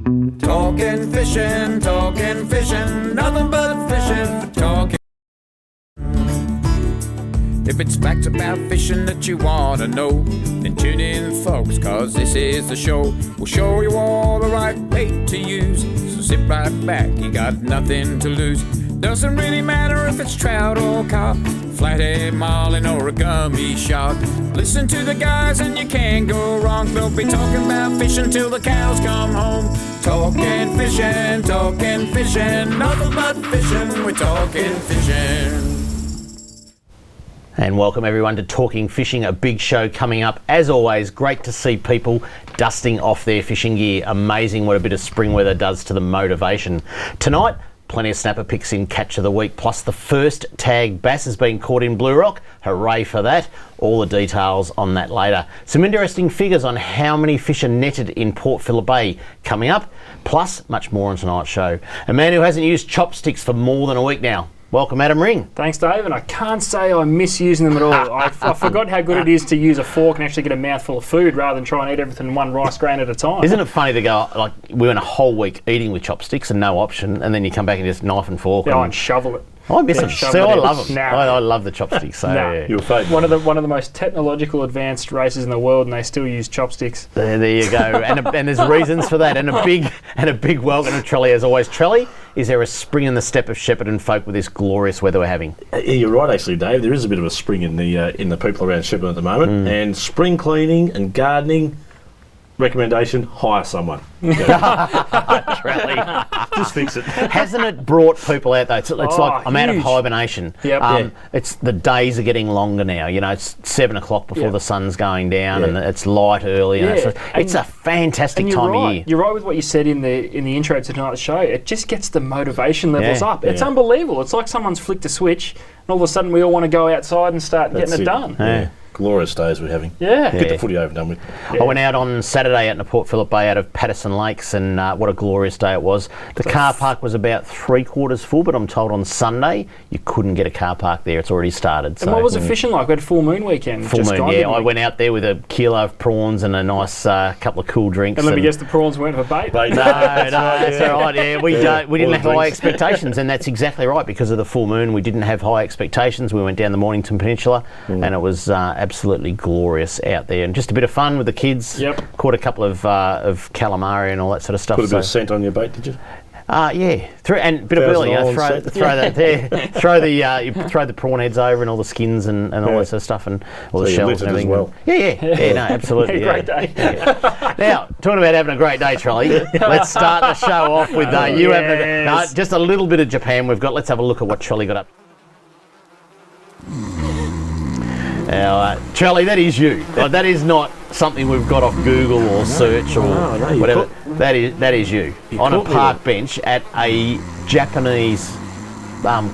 Talking fishing, nothing but fishing, talking. If it's facts about fishing that you want to know, then tune in, folks, cause this is the show. We'll show you all the right bait to use, so sit right back, you got nothing to lose. Doesn't really matter if it's trout or carp, flathead, marlin or a gummy shark. Listen to the guys and you can't go wrong. They'll be talking about fishing till the cows come home. Talking fishing, nothing but fishing, we're talking fishing. And welcome everyone to Talking Fishing, a big show coming up. As always, great to see people dusting off their fishing gear. Amazing what a bit of spring weather does to the motivation. Tonight, plenty of snapper picks in Catch of the Week, plus the first tag bass has been caught in Blue Rock. Hooray for that. All the details on that later. Some interesting figures on how many fish are netted in Port Phillip Bay coming up, plus much more on tonight's show. A man who hasn't used chopsticks for more than a week now. Welcome, Adam Ring. Thanks, Dave, and I can't say I miss using them at all. I forgot how good it is to use a fork and actually get a mouthful of food rather than try and eat everything in one rice grain at a time. Isn't it funny to go, like, we went a whole week eating with chopsticks and no option, and then you come back and just knife and fork. Yeah, and shovel it. I miss them. See, I love them. Nah. I love the chopsticks. So, yeah. You're fake. One of the most technological advanced races in the world, and they still use chopsticks. There you go. and there's reasons for that. And a big welcome to Trelly as always. Trelly, is there a spring in the step of Shepparton folk with this glorious weather we're having? Yeah, you're right, actually, Dave. There is a bit of a spring in the people around Shepparton at the moment. And spring cleaning and gardening. Recommendation: hire someone. Trelly. Just fix it. Hasn't it brought people out though? It's like I'm out of hibernation. Yep. It's the days are getting longer now. You know, it's 7 o'clock before the sun's going down, and it's light early. You know, so it's a fantastic time of year. You're right with what you said in the intro to tonight's show. It just gets the motivation levels up. It's unbelievable. It's like someone's flicked a switch, and all of a sudden we all want to go outside and start getting it done. Yeah. Glorious days we're having. Get the footy over and done with. I went out on Saturday out in the Port Phillip Bay out of Patterson Lakes, and what a glorious day it was. The car park was about 3/4 full, but I'm told on Sunday you couldn't get a car park there. It's already started. And what was it fishing like? We had full moon weekend. Full moon, yeah. I went out there with a kilo of prawns and a nice couple of cool drinks. And let me guess, the prawns weren't for bait? No, that's all right. Yeah, we didn't have high expectations, and that's exactly right. Because of the full moon, we didn't have high expectations. We went down the Mornington Peninsula, and it was absolutely glorious out there, and just a bit of fun with the kids. Caught a couple of calamari and all that sort of stuff. Put a bit of scent on your bait, did you? Yeah, and a bit of burley. Throw that there. throw the prawn heads over and all the skins and all that sort of stuff, and all the shells and everything. As well. Yeah, no, absolutely. Great day. Now, talking about having a great day, Charlie. Let's start the show off with you having just a little bit of Japan. Let's have a look at what Charlie got up. Now, Charlie, that is you. That is not something we've got off Google or search or whatever. That is you on a park bench at a Japanese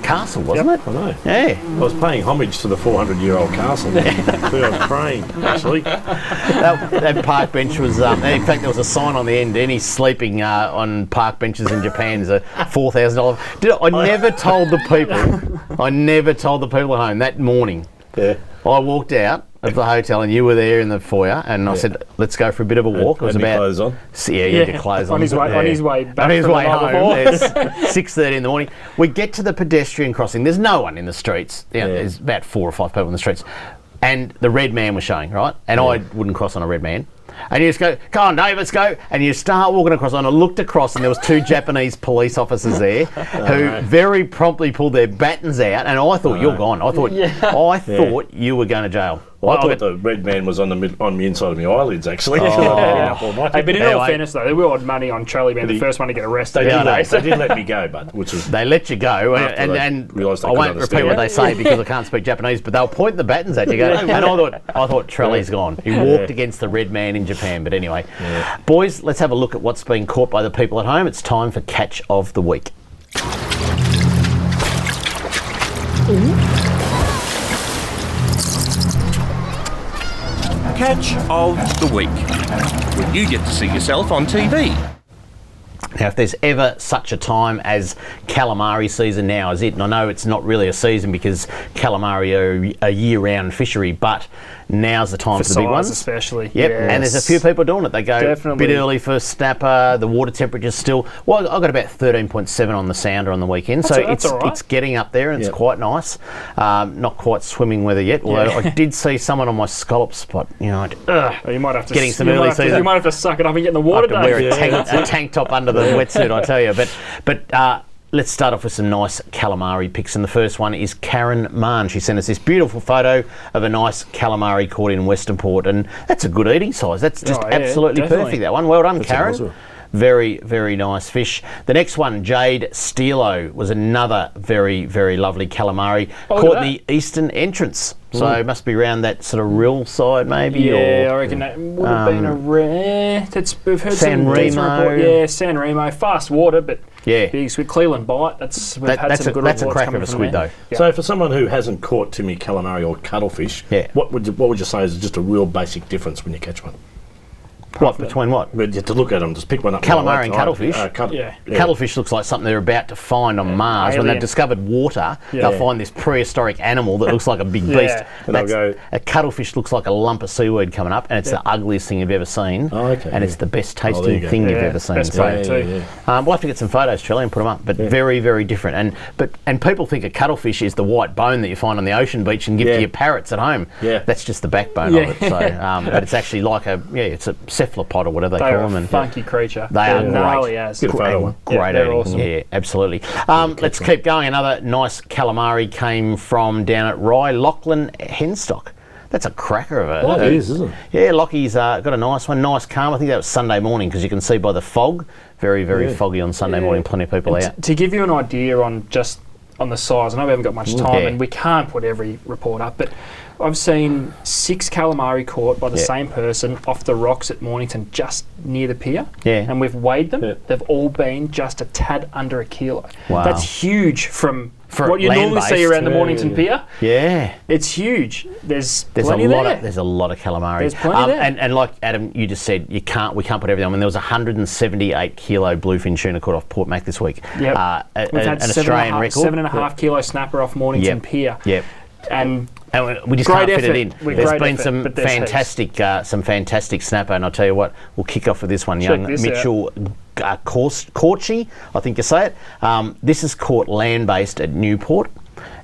castle, wasn't it? I know. Yeah. I was paying homage to the 400-year-old castle. I was praying, actually. That park bench was, in fact, there was a sign on the end, any sleeping on park benches in Japan is a $4,000. I never told the people at home that morning. Yeah. I walked out of the hotel and you were there in the foyer, and I said, let's go for a bit of a walk. It was about clothes on. Yeah, you had your clothes on. On his way back. On his way home. It's 6:30 in the morning. We get to the pedestrian crossing. There's no one in the streets. There's about 4 or 5 people in the streets. And the red man was showing, right? And I wouldn't cross on a red man. And you just go, come on, Dave, let's go. And you start walking across. And I looked across, and there was 2 Japanese police officers there who very promptly pulled their batons out. And I thought, you're gone. I thought you were going to jail. I thought the red man was on the inside of my eyelids, actually. But in all fairness, though, they were on money on Charlie being the first one to get arrested. They did let me go, but they let you go, and I won't repeat what they say because I can't speak Japanese. But they'll point the batons at you, and I thought Trelly's gone. He walked against the red man in Japan. But anyway, boys, let's have a look at what's been caught by the people at home. It's time for Catch of the Week. Catch of the Week, when you get to see yourself on TV. Now, if there's ever such a time as calamari season, now is it. And I know it's not really a season because calamari are a year-round fishery, but now's the time for the big ones. Especially. Yep, yes. and there's a few people doing it. They go Definitely. a bit early for snapper. The water temperature's still... Well, I got about 13.7 on the sounder on the weekend, so that's all right. it's getting up there and it's quite nice. Not quite swimming weather yet, although I did see someone on my scallop spot. You know, you might have to getting some early season. You might have to suck it up and get in the water. I have to wear a tank top under the wetsuit, I tell you. But let's start off with some nice calamari pics. And the first one is Karen Mann. She sent us this beautiful photo of a nice calamari caught in Western Port, and that's a good eating size. That's just absolutely perfect, that one. Well done, Karen. Awesome. Very, very nice fish. The next one, Jade Steelo, was another very, very lovely calamari caught in the eastern entrance. So it must be around that sort of rill side, maybe. Yeah, I reckon that would have been a rare. We've heard San Remo. Yeah, San Remo. Fast water, but yeah, big squid. Cleveland bite. That's a crack of a squid, though. Yeah. So for someone who hasn't caught Timmy calamari or cuttlefish, what would you say is just a real basic difference when you catch one? What, between what? But you have to look at them, just pick one up. Calamari and cuttlefish? Yeah. Cuttlefish looks like something they're about to find on Mars. When they've discovered water, they'll find this prehistoric animal that looks like a big beast. And they'll go... A cuttlefish looks like a lump of seaweed coming up, and it's the ugliest thing you've ever seen. And it's the best tasting thing you've ever seen. Best bait too. We'll have to get some photos, Trelly, and put them up. But very, very different. And people think a cuttlefish is the white bone that you find on the ocean beach and give to your parrots at home. That's just the backbone of it. So, but it's actually like it's a cephalopod or whatever they call them. A funky creature. They are gnarly as. Good photo one. Great eating. Awesome. Yeah, absolutely. Let's keep going. Another nice calamari came from down at Rye, Lachlan Henstock. That's a cracker of a... It is, isn't it? Yeah, Lockie's got a nice one, nice calm. I think that was Sunday morning because you can see by the fog, very, very foggy on Sunday morning, plenty of people out. To give you an idea on the size, I know we haven't got much time and we can't put every report up, but I've seen 6 calamari caught by the same person off the rocks at Mornington just near the pier. And we've weighed them. They've all been just a tad under a kilo. Wow. That's huge for what you normally land-based. see around the Mornington pier. Yeah. It's huge. There's a plenty lot there. There's a lot of calamari. There's plenty there. And like Adam, you just said, we can't put everything on. I mean, there was 178 kilo bluefin tuna caught off Port Mac this week. Yep. We've had an Australian record. 7.5 kilo snapper off Mornington pier. Yep. And we just can't fit it in. There's been some fantastic snapper, and I'll tell you what, we'll kick off with this one. Young Mitchell Corchi, I think you say it. This is caught land-based at Newport.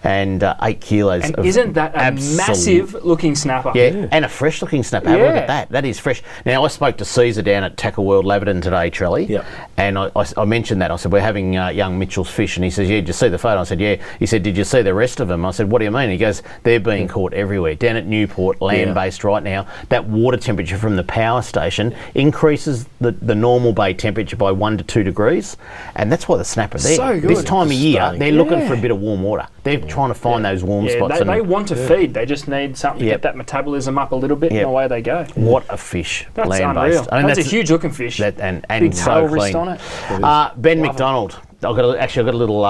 And 8 kilos. And isn't that a massive looking snapper? Yeah, and a fresh looking snapper. Have a look at that. That is fresh. Now, I spoke to Caesar down at Tackle World Laverton today, Trelly, and I mentioned that. I said, we're having young Mitchell's fish, and he says, yeah, did you see the photo? I said, yeah. He said, did you see the rest of them? I said, what do you mean? He goes, they're being caught everywhere. Down at Newport, land-based right now, that water temperature from the power station increases the normal bay temperature by 1 to 2 degrees, and that's why the snapper there. So good. This time of year, they're looking for a bit of warm water. They're trying to find those warm spots. They want to feed. They just need something to get that metabolism up a little bit, and away they go. What a fish! That's land-based. unreal. I mean, that's a huge looking fish. And big so tail wrist clean. on it. Ben McDonald. I've got a little.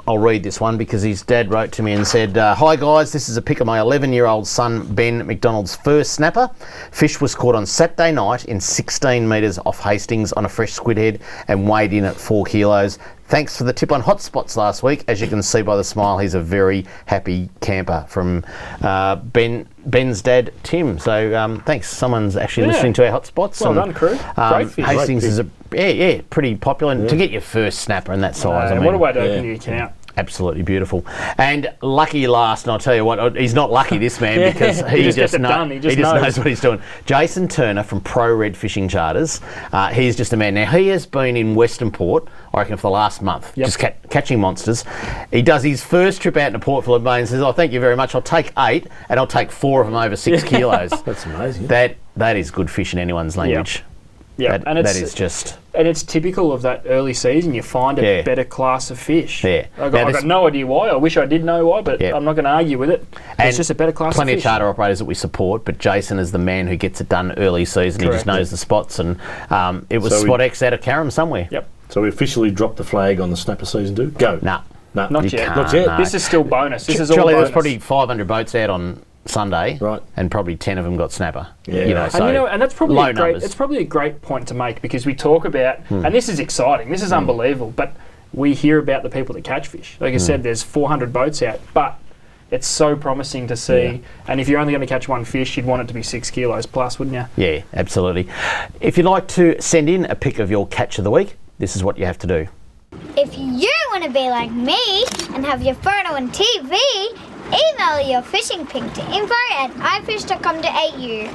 I'll read this one because his dad wrote to me and said, "Hi guys, this is a pic of my 11-year-old son Ben McDonald's first snapper. Fish was caught on Saturday night in 16 metres off Hastings on a fresh squid head and weighed in at 4 kilos. Thanks for the tip on hotspots last week. As you can see by the smile, he's a very happy camper." From Ben's dad, Tim. So thanks. Someone's actually listening to our hotspots. Well done, crew. Great fish. Hastings is pretty popular. And to get your first snapper in that size, I mean, what a way to open your account. Absolutely beautiful. And lucky last, and I'll tell you what, he's not lucky, this man, because he just knows what he's doing. Jason Turner from Pro Red Fishing Charters, he's just a man. Now, he has been in Western Port, I reckon, for the last month, just catching monsters. He does his first trip out into Port Phillip Bay and says, "Oh, thank you very much. I'll take 8, and I'll take 4 of them over 6 kilos." That's amazing. That is good fish in anyone's language. Yeah, and that is just... And it's typical of that early season. You find a better class of fish. Yeah. I've got no idea why. I wish I did know why, but I'm not going to argue with it. It's just a better class of fish. Plenty of charter operators that we support, but Jason is the man who gets it done early season. Correct. He just knows the spots, and it was Spot X out of Carrum somewhere. Yep. So we officially dropped the flag on the snapper season 2? Go. No. Not yet. Not yet. No. This is still bonus. This is all Charlie, bonus. there's probably 500 boats out on Sunday, Right. and probably 10 of them got snapper. Yeah. So and that's probably low a great. numbers. It's probably a great point to make because we talk about, and this is exciting. This is unbelievable, but we hear about the people that catch fish. Like I said, there's 400 boats out, but it's so promising to see. Yeah. And if you're only going to catch one fish, you'd want it to be 6 kilos plus, wouldn't you? Yeah, absolutely. If you'd like to send in a pic of your catch of the week, this is what you have to do. If you want to be like me and have your photo on TV, email your fishing pic to info@ifish.com.au.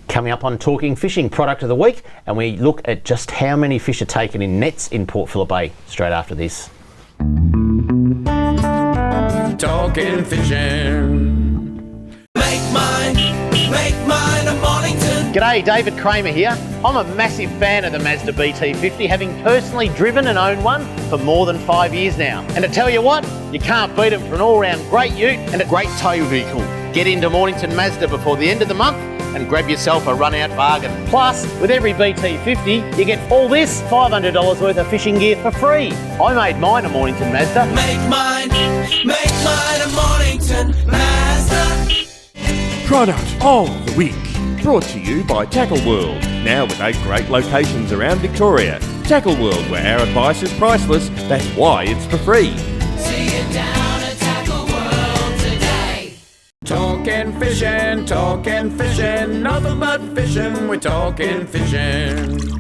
Coming up on Talking Fishing Product of the Week, and we look at just how many fish are taken in nets in Port Phillip Bay straight after this. Talking fishing. Make mine a Mornington. G'day, David Kramer here. I'm a massive fan of the Mazda BT50, having personally driven and owned one for more than 5 years now. And to tell you what, you can't beat them for an all-round great ute and a great tow vehicle. Get into Mornington Mazda before the end of the month and grab yourself a run-out bargain. Plus, with every BT50, you get all this $500 worth of fishing gear for free. I made mine a Mornington Mazda. Make mine a Mornington Mazda. Product of the Week, brought to you by Tackle World, now with 8 great locations around Victoria. Tackle World, where our advice is priceless, that's why it's for free. See you down at Tackle World today. Talking fishing, nothing but fishing, we're talking fishing.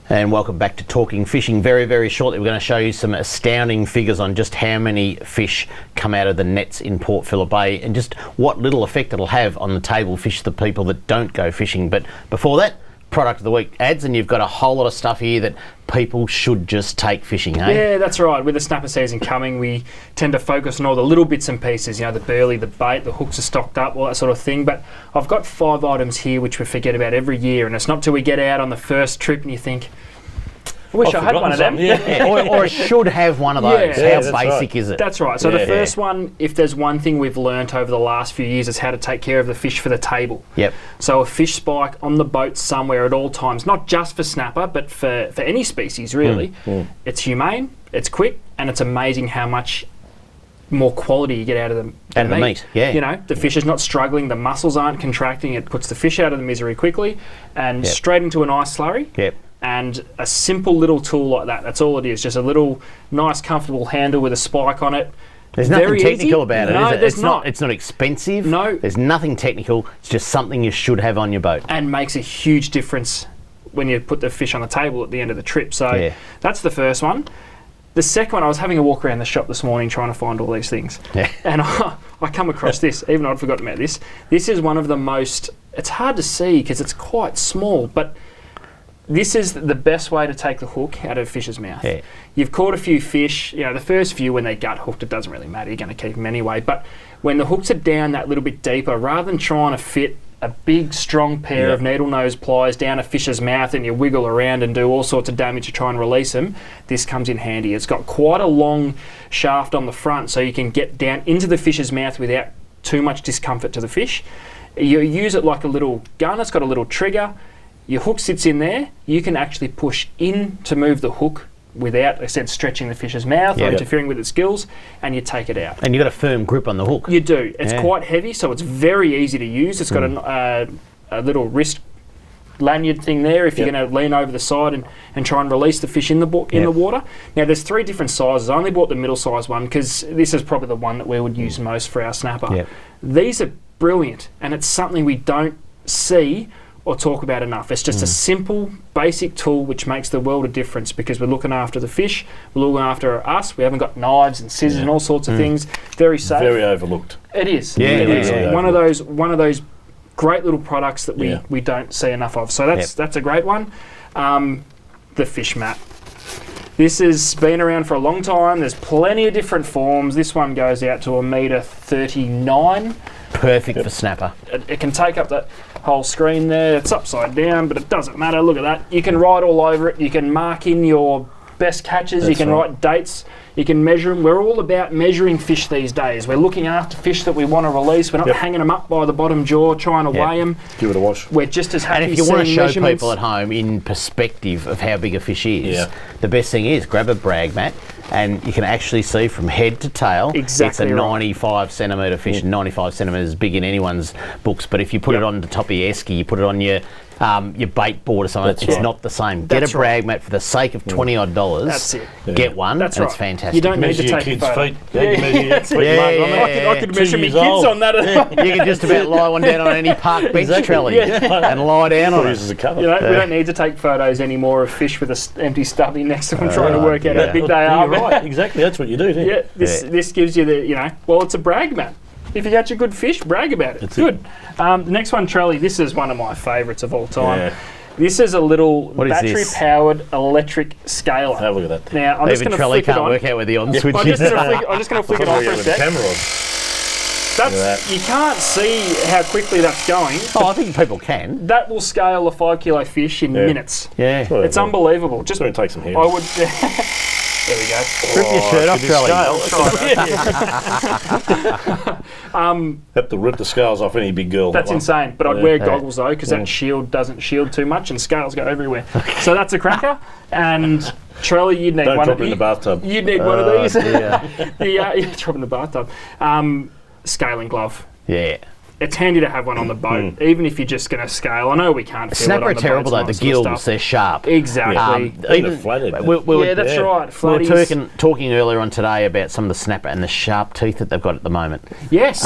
And welcome back to Talking Fishing. Very, very shortly we're going to show you some astounding figures on just how many fish come out of the nets in Port Phillip Bay and just what little effect it'll have on the table fish, the people that don't go fishing. But before that, Product of the Week ads, and you've got a whole lot of stuff here that people should just take fishing, eh? Yeah, that's right. With the snapper season coming, we tend to focus on all the little bits and pieces, the burley, the bait, the hooks are stocked up, all that sort of thing. But I've got 5 items here which we forget about every year, and it's not till we get out on the first trip and you think, I wish I had one of them. Yeah. or should have one of those. Yeah, How that's basic right. is it? That's right. So Yeah. the first one, if there's one thing we've learnt over the last few years, is how to take care of the fish for the table. Yep. So a fish spike on the boat somewhere at all times, not just for snapper, but for any species really. It's humane, it's quick, and it's amazing how much more quality you get out of them. Out of the meat, yeah. The fish is not struggling, the muscles aren't contracting, it puts the fish out of the misery quickly and Yep. straight into a nice slurry. Yep. And a simple little tool like that, that's all it is, just a little nice comfortable handle with a spike on it. There's nothing Very technical easy. about it, No, is it? there's It's not. It's not expensive. No. There's nothing technical. It's just something you should have on your boat. And makes a huge difference when you put the fish on the table at the end of the trip. So Yeah. that's the first one. The second one, I was having a walk around the shop this morning trying to find all these things. Yeah. And I come across this, even though I'd forgotten about this. This is one of the most, it's hard to see because it's quite small, but this is the best way to take the hook out of a fish's mouth. Yeah. You've caught a few fish, the first few when they gut hooked, it doesn't really matter, you're going to keep them anyway. But when the hooks are down that little bit deeper, rather than trying to fit a big strong pair of needle nose pliers down a fish's mouth and you wiggle around and do all sorts of damage to try and release them, this comes in handy. It's got quite a long shaft on the front so you can get down into the fish's mouth without too much discomfort to the fish. You use it like a little gun, it's got a little trigger. Your hook sits in there, you can actually push in to move the hook without, I said, stretching the fish's mouth or interfering with its gills, and you take it out. And you've got a firm grip on the hook. You do. It's quite heavy, so it's very easy to use. It's got a little wrist lanyard thing there if you're going to lean over the side and try and release the fish in the water. Now, there's 3 different sizes. I only bought the middle size one because this is probably the one that we would use most for our snapper. Yep. These are brilliant, and it's something we don't see or talk about enough. It's just a simple, basic tool which makes the world of difference because we're looking after the fish, we're looking after us, we haven't got knives and scissors and all sorts of things. Very safe. Very overlooked. It is. Yeah, it is. yeah. One of those great little products that we don't see enough of. So that's a great one. The fish mat. This has been around for a long time. There's plenty of different forms. This one goes out to 1.39 m. Perfect for snapper. It can take up that whole screen there. It's upside down, but it doesn't matter. Look at that. You can write all over it. You can mark in your best catches. You That's can right. write dates. You can measure them. We're all about measuring fish these days. We're looking after fish that we want to release. We're not hanging them up by the bottom jaw, trying to weigh them. Give it a wash. We're just as happy And if you want to seeing show measurements. people at home in perspective of how big a fish is, Yeah. the best thing is grab a brag mat and you can actually see from head to tail. Exactly It's a right. 95 centimetre fish, 95 centimetres big in anyone's books. But if you put it on the top of your esky, you put it on your bait board or something, That's it's right. not the same. Get That's a brag mat for the sake of $20 odd. That's it. Get one, That's and right. it's fantastic. You don't need Measure to your take a kids' photo. feet. Yeah, you measure your feet. Yeah, mate, on yeah, it. I could 2 measure my years kids old. on that. You can just about lie one down on any park bench trolley and lie down on Put it. it as a cover. We don't need to take photos anymore of fish with an empty stubby next to them trying to work out yeah. how big they Yeah, are. you're right. Exactly. That's what you do, don't you? Yeah, this gives you the, well, it's a brag mat. If you catch a good fish, brag about it. That's Good. The next one, Trelly, this is one of my favourites of all time. Yeah. This is a little What is this? battery-powered electric scaler. Have a look at that. Now, I'm just Even going to Trelly flick it can't on. work out where the on switch I'm is. just going to flick it on for a With the sec. camera on. You can't see how quickly that's going. Oh, I think people can. That will scale a 5 kilo fish in minutes. Yeah. Well, It's unbelievable. Just going to take some here. I would. There we go. Rip your shirt off, Trelly. Have to rip the scales off any big girl. That's that one. insane. But I'd wear goggles though, because that shield doesn't shield too much, and scales go everywhere. So that's a cracker. And Trelly, you'd need Don't one drop of it in the bathtub. You'd need one of these. Yeah. Yeah, drop in the bathtub. Scaling glove. Yeah. It's handy to have one on the boat, even if you're just going to scale. I know we can't feel Snapper it are on the terrible boats though. and The all that sort of gills, stuff. they're sharp. Exactly. Even flathead. Yeah, that's right. We were Flatties. talking earlier on today about some of the snapper and the sharp teeth that they've got at the moment. Yes.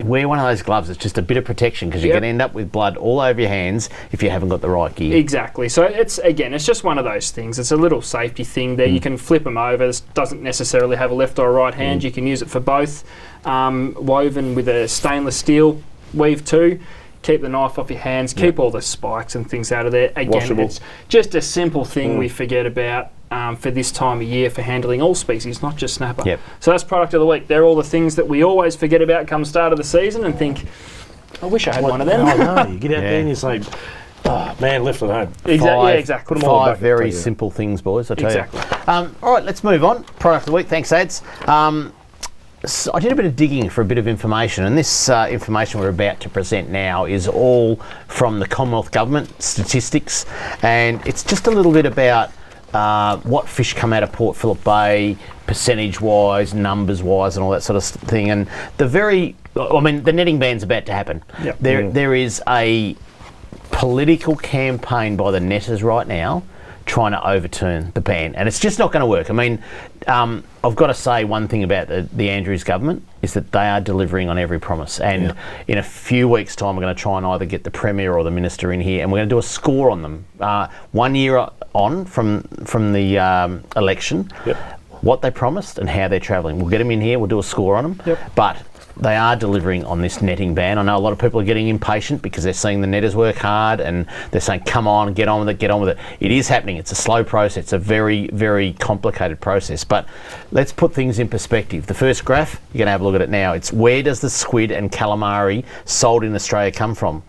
Wear one of those gloves. It's just a bit of protection because you're Yep. going to end up with blood all over your hands if you haven't got the right gear. Exactly. So it's just one of those things. It's a little safety thing there. You can flip them over. This doesn't necessarily have a left or a right hand. You can use it for both. Woven with a stainless steel weave too. Keep the knife off your hands. Keep all the spikes and things out of there. Again, Washable. it's just a simple thing we forget about for this time of year for handling all species, not just snapper. Yep. So that's product of the week. They're all the things that we always forget about come start of the season and think, I wish I had one of them. I know. You get out there and you say, oh, man, left at home. Yeah, exactly. Put 'em all Five back. very Take it. simple things, boys, I tell Exactly. you. All right, let's move on. Product of the week. Thanks, Ads. So I did a bit of digging for a bit of information, and this information we're about to present now is all from the Commonwealth Government statistics, and it's just a little bit about what fish come out of Port Phillip Bay, percentage-wise, numbers-wise, and all that sort of thing. And the netting ban's about to happen. Yep. There is a political campaign by the netters right now trying to overturn the ban, and it's just not going to work. I mean, I've got to say one thing about the Andrews government is that they are delivering on every promise, and in a few weeks' time we're going to try and either get the Premier or the Minister in here, and we're going to do a score on them. 1 year on from the election, what they promised and how they're travelling. We'll get them in here, we'll do a score on them, but they are delivering on this netting ban. I know a lot of people are getting impatient because they're seeing the netters work hard and they're saying, come on, get on with it, get on with it. It is happening. It's a slow process. It's a very, very complicated process. But let's put things in perspective. The first graph, you're going to have a look at it now. It's where does the squid and calamari sold in Australia come from?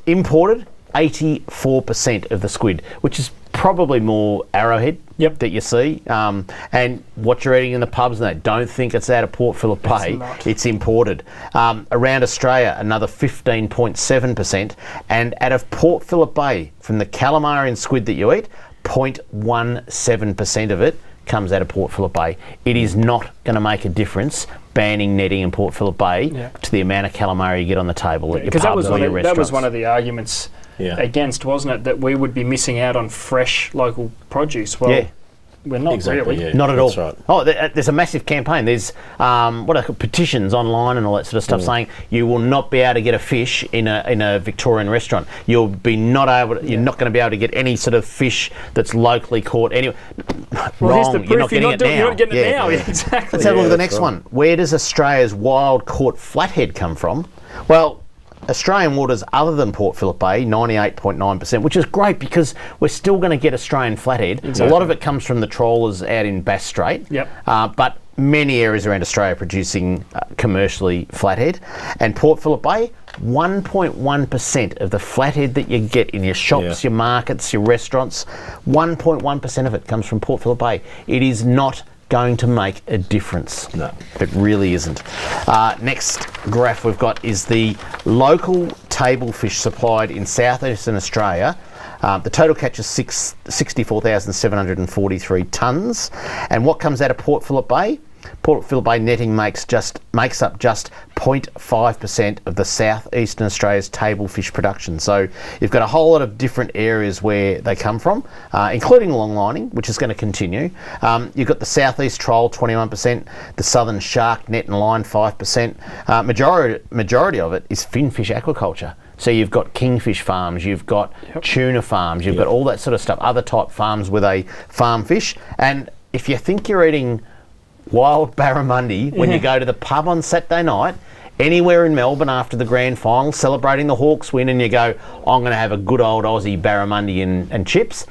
Imported, 84% of the squid, which is probably more arrowhead that you see, and what you're eating in the pubs and that. Don't think it's out of Port Phillip Bay. It's imported. Around Australia, another 15.7%, and out of Port Phillip Bay, from the calamari and squid that you eat, 0.17% of it comes out of Port Phillip Bay. It is not going to make a difference banning netting in Port Phillip Bay to the amount of calamari you get on the table at your Because pubs or your that restaurants. was one of the arguments against, wasn't it, that we would be missing out on fresh local produce. Well, we're not really. Yeah, Not at all. that's right. Oh, there's a massive campaign. There's petitions online and all that sort of stuff saying you will not be able to get a fish in a Victorian restaurant. You'll be not able. You're not going to be able to get any sort of fish that's locally caught. Anyway, Well, here's wrong. the proof. You're not getting it now. You're not getting it now. Yeah. Exactly. Let's have a look at the that's next right. one. Where does Australia's wild caught flathead come from? Well, Australian waters other than Port Phillip Bay, 98.9%, which is great because we're still going to get Australian flathead. A lot of it comes from the trawlers out in Bass Strait. Yep. But many areas around Australia producing commercially flathead. And Port Phillip Bay, 1.1% of the flathead that you get in your shops, your markets, your restaurants, 1.1% of it comes from Port Phillip Bay. It is not going to make a difference. No. It really isn't. Next graph we've got is the local table fish supplied in southeastern Australia. The total catch is 64,743 tonnes. And what comes out of Port Phillip Bay? Port Phillip Bay netting makes up just 0.5% of the southeastern Australia's table fish production. So you've got a whole lot of different areas where they come from, including long lining, which is going to continue. You've got the southeast troll, 21%, the southern shark net and line, 5%. Majority of it is finfish aquaculture. So you've got kingfish farms, you've got tuna farms, you've got all that sort of stuff, other type farms where they farm fish. And if you think you're eating wild barramundi when you go to the pub on Saturday night, anywhere in Melbourne after the grand final, celebrating the Hawks win, and you go, I'm going to have a good old Aussie barramundi and chips.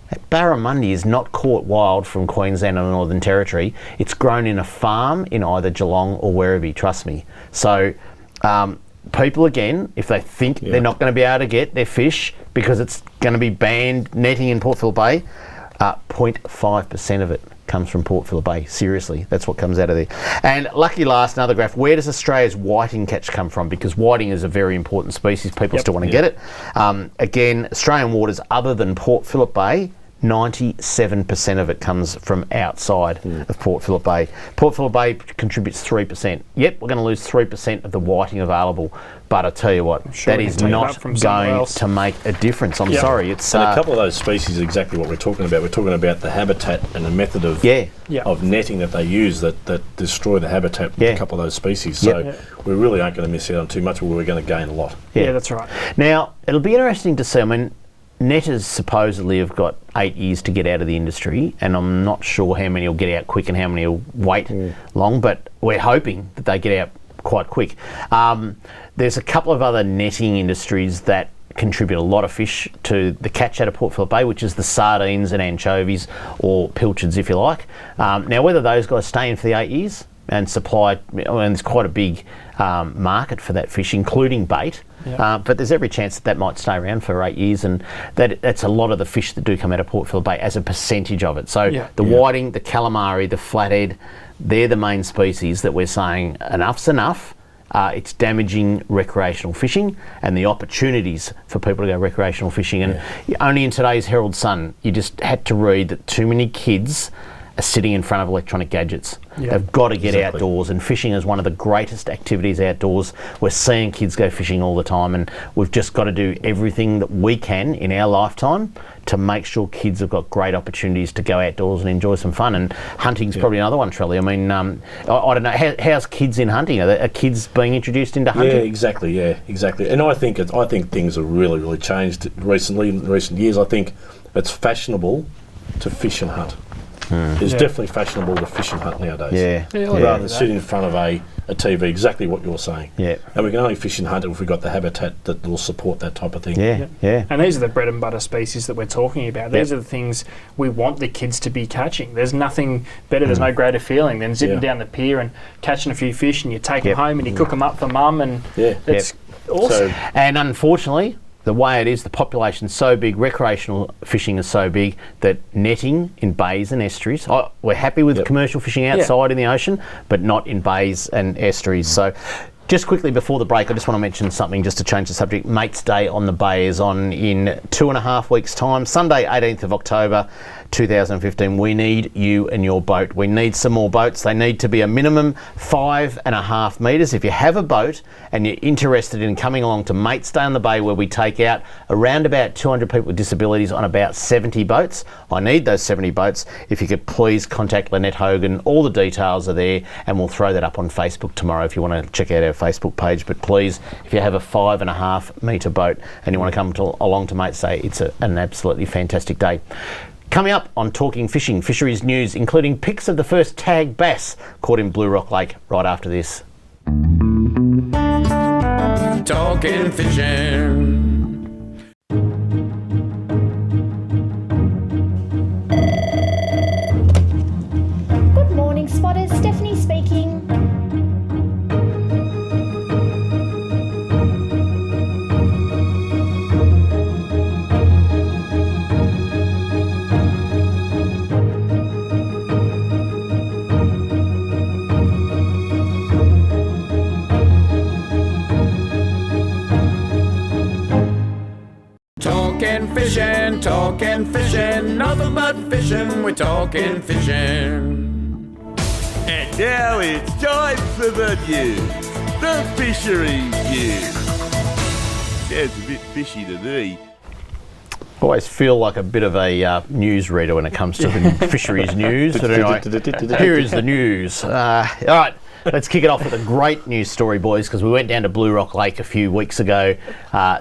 That barramundi is not caught wild from Queensland or the Northern Territory. It's grown in a farm in either Geelong or Werribee, trust me. So people, again, if they think they're not going to be able to get their fish because it's going to be banned netting in Port Phillip Bay, 0.5% of it comes from Port Phillip Bay. Seriously, that's what comes out of there. And lucky last, another graph. Where does Australia's whiting catch come from? Because whiting is a very important species. People still want to get it. Again, Australian waters other than Port Phillip Bay, 97% of it comes from outside of Port Phillip Bay. Port Phillip Bay contributes 3%. Yep, we're going to lose 3% of the whiting available. But I tell you what, that is not going to make a difference. I'm sorry. It's and a couple of those species are exactly what we're talking about. We're talking about the habitat and the method of of netting that they use that destroy the habitat with a couple of those species. So we really aren't going to miss out on too much, but we're going to gain a lot. Yeah, that's right. Now, it'll be interesting to see. I mean, netters supposedly have got 8 years to get out of the industry, and I'm not sure how many will get out quick and how many will wait long, but we're hoping that they get out quite quick. There's a couple of other netting industries that contribute a lot of fish to the catch out of Port Phillip Bay, which is the sardines and anchovies, or pilchards if you like. Now, whether those guys stay in for the 8 years and supply, and there's quite a big market for that fish, including bait. But there's every chance that might stay around for 8 years, and that's a lot of the fish that do come out of Port Phillip Bay as a percentage of it. So the whiting, the calamari, the flathead, they're the main species that we're saying enough's enough. It's damaging recreational fishing and the opportunities for people to go recreational fishing. And only in today's Herald Sun, you just had to read that too many kids are sitting in front of electronic gadgets. They've got to get outdoors, and fishing is one of the greatest activities outdoors. We're seeing kids go fishing all the time, and we've just got to do everything that we can in our lifetime to make sure kids have got great opportunities to go outdoors and enjoy some fun. And hunting's probably another one, Trelly. I mean, I don't know, how's kids in hunting? Are kids being introduced into hunting? Yeah, exactly. And I think things have really, really changed recently, in recent years. I think it's fashionable to fish and hunt. It's definitely fashionable to fish and hunt nowadays. Rather than sit in front of a TV, exactly what you're saying. And we can only fish and hunt if we've got the habitat that will support that type of thing. And these are the bread and butter species that we're talking about. These are the things we want the kids to be catching. There's nothing better, there's no greater feeling than zipping down the pier and catching a few fish, and you take them home and you cook them up for mum, and it's awesome. And unfortunately, the way it is, the population's so big, recreational fishing is so big, that netting in bays and estuaries, we're happy with commercial fishing outside in the ocean, but not in bays and estuaries. So just quickly before the break, I just want to mention something just to change the subject. Mates Day on the Bay is on in 2.5 weeks' time, Sunday 18th of October 2015. We need you and your boat. We need some more boats. They need to be a minimum 5.5 metres. If you have a boat and you're interested in coming along to Mates Day on the Bay, where we take out around about 200 people with disabilities on about 70 boats, I need those 70 boats. If you could please contact Lynette Hogan. All the details are there, and we'll throw that up on Facebook tomorrow if you want to check out our Facebook page. But please, if you have a 5.5 metre boat and you want to come along to Mates Day, it's an absolutely fantastic day. Coming up on Talking Fishing, fisheries news, including pics of the first tag bass caught in Blue Rock Lake, right after this. Talking fishing. Good morning, spotters. Steph fishing, nothing but fishing, we're talking fishing. And now it's time for the news. The fishery news. Sounds a bit fishy to me. Always feel like a bit of a news reader when it comes to the fisheries news. But anyway, here is the news. All right, let's kick it off with a great news story, boys, because we went down to Blue Rock Lake a few weeks ago,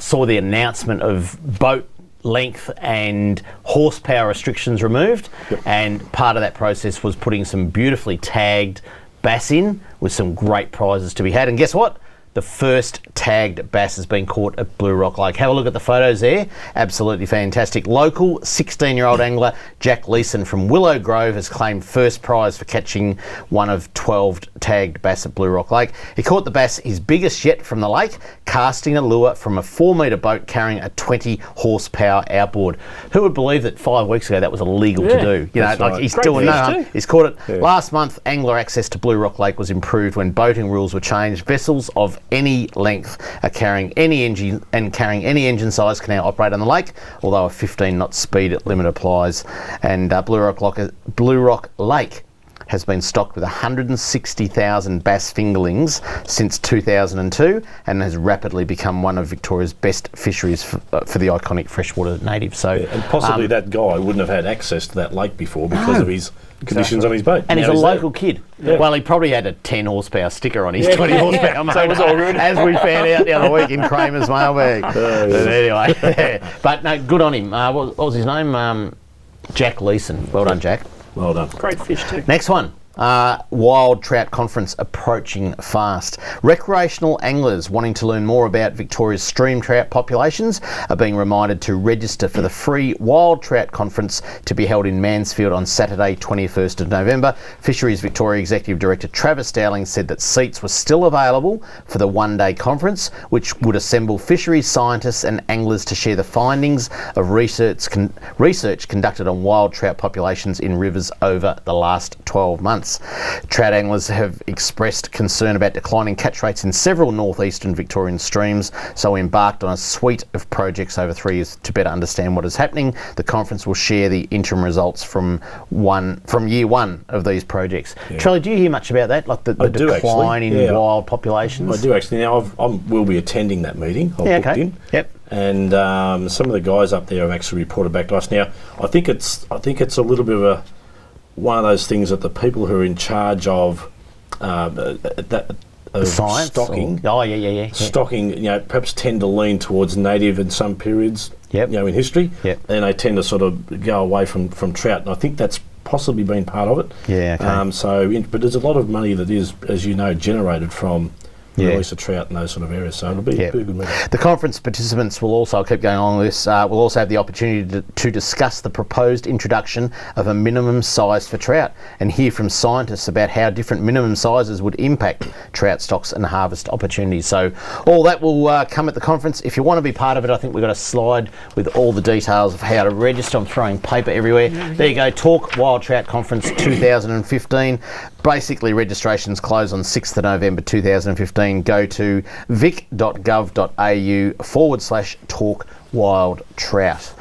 saw the announcement of boat length and horsepower restrictions removed, and part of that process was putting some beautifully tagged bass in with some great prizes to be had. And guess what? The first tagged bass has been caught at Blue Rock Lake. Have a look at the photos there. Absolutely fantastic. Local 16-year-old angler Jack Leeson from Willow Grove has claimed first prize for catching one of 12 tagged bass at Blue Rock Lake. He caught the bass, his biggest yet, from the lake, casting a lure from a 4-metre boat carrying a 20 horsepower outboard. Who would believe that 5 weeks ago that was illegal to do? You know, like right. He's doing no harm. He's caught it. Yeah. Last month, angler access to Blue Rock Lake was improved when boating rules were changed. Vessels of any length are carrying any engine size can now operate on the lake, although a 15-knot speed limit applies. And Blue Rock Lake has been stocked with 160,000 bass fingerlings since 2002 and has rapidly become one of Victoria's best fisheries for the iconic freshwater native. So, and possibly that guy wouldn't have had access to that lake before because of his conditions on his boat. And he's a local kid. Yeah. Well, he probably had a 10 horsepower sticker on his 20 horsepower motor, so it was all good. As we found out the other week in Kramer's mailbag. But anyway, but no, good on him. What was his name? Jack Leeson. Well done, Jack. Well done. Great fish too. Next one. Wild Trout Conference approaching fast. Recreational anglers wanting to learn more about Victoria's stream trout populations are being reminded to register for the free Wild Trout Conference to be held in Mansfield on Saturday, 21st of November. Fisheries Victoria Executive Director Travis Dowling said that seats were still available for the one-day conference, which would assemble fisheries scientists and anglers to share the findings of research conducted on wild trout populations in rivers over the last 12 months. Trout anglers have expressed concern about declining catch rates in several northeastern Victorian streams, so we embarked on a suite of projects over 3 years to better understand what is happening. The conference will share the interim results from year one of these projects. Yeah. Charlie, do you hear much about that, like the decline in wild populations? I do actually. Now we'll be attending that meeting. I've booked in. Yep. And some of the guys up there have actually reported back to us. Now I think it's a little bit of one of those things that the people who are in charge of science stocking, stocking, perhaps tend to lean towards native in some periods, in history, and they tend to sort of go away from trout, and I think that's possibly been part of it. Yeah. Okay. But there's a lot of money that is, as you know, generated from release of trout in those sort of areas, so it'll be a good meeting. The conference participants will also, I'll keep going along with this, will also have the opportunity to discuss the proposed introduction of a minimum size for trout and hear from scientists about how different minimum sizes would impact trout stocks and harvest opportunities. So all that will come at the conference. If you want to be part of it, I think we've got a slide with all the details of how to register. I'm throwing paper everywhere. There you go, Talk Wild Trout Conference 2015. Basically, registrations close on 6th of November 2015. Go to vic.gov.au/talk wild trout.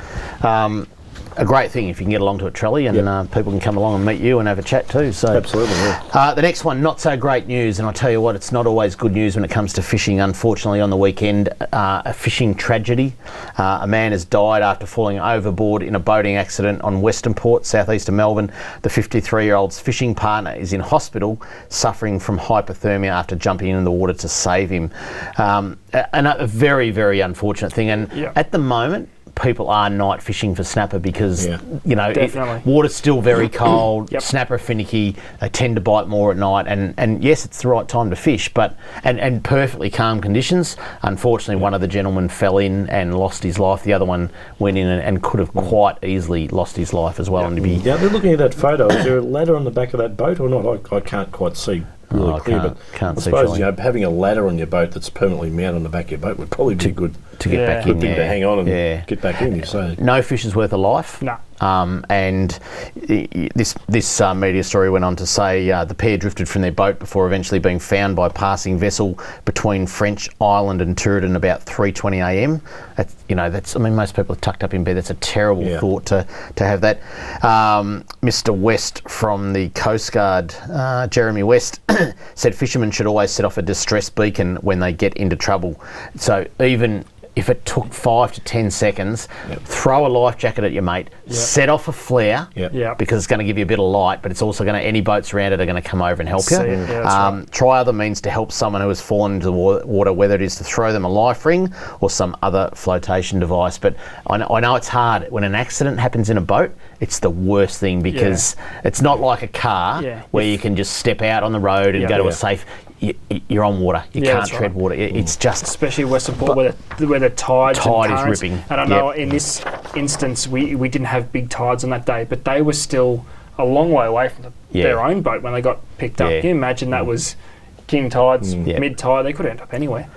A great thing if you can get along to it, Trelly, and people can come along and meet you and have a chat too. So absolutely. The next one, not so great news, and I tell you what, it's not always good news when it comes to fishing. Unfortunately, on the weekend, a fishing tragedy. A man has died after falling overboard in a boating accident on Western Port, southeast of Melbourne. The 53-year-old's fishing partner is in hospital, suffering from hypothermia after jumping into the water to save him. And a very, very unfortunate thing. And at the moment, people are night fishing for snapper because water's still very cold. Snapper finicky. They tend to bite more at night, and yes, it's the right time to fish, but and perfectly calm conditions. Unfortunately, one of the gentlemen fell in and lost his life. The other one went in and could have quite easily lost his life as well. And to be they're looking at that photo. Is there a ladder on the back of that boat or not? I can't quite see. Really clear, but I suppose having a ladder on your boat that's permanently mounted on the back of your boat would probably be good to get back in. Good thing to hang on and get back in. So no fish is worth a life. No. And this media story went on to say the pair drifted from their boat before eventually being found by a passing vessel between French Island and Tooradin about 3:20 a.m. Most people are tucked up in bed. That's a terrible thought to have that. Mr. West from the Coast Guard, Jeremy West, said fishermen should always set off a distress beacon when they get into trouble. So even if it took 5 to 10 seconds, throw a life jacket at your mate, set off a flare, because it's going to give you a bit of light, but it's also going to, any boats around it are going to come over and help you. Try other means to help someone who has fallen into the water, whether it is to throw them a life ring or some other flotation device. But I know it's hard. When an accident happens in a boat, it's the worst thing, because it's not like a car where you can just step out on the road and go to a safe. You're on water. You can't tread water. It's just, especially Western Port where the tides is ripping. And I know in this instance we didn't have big tides on that day, but they were still a long way away from their own boat when they got picked up. Can you imagine that was king tides, mid tide? They could end up anywhere.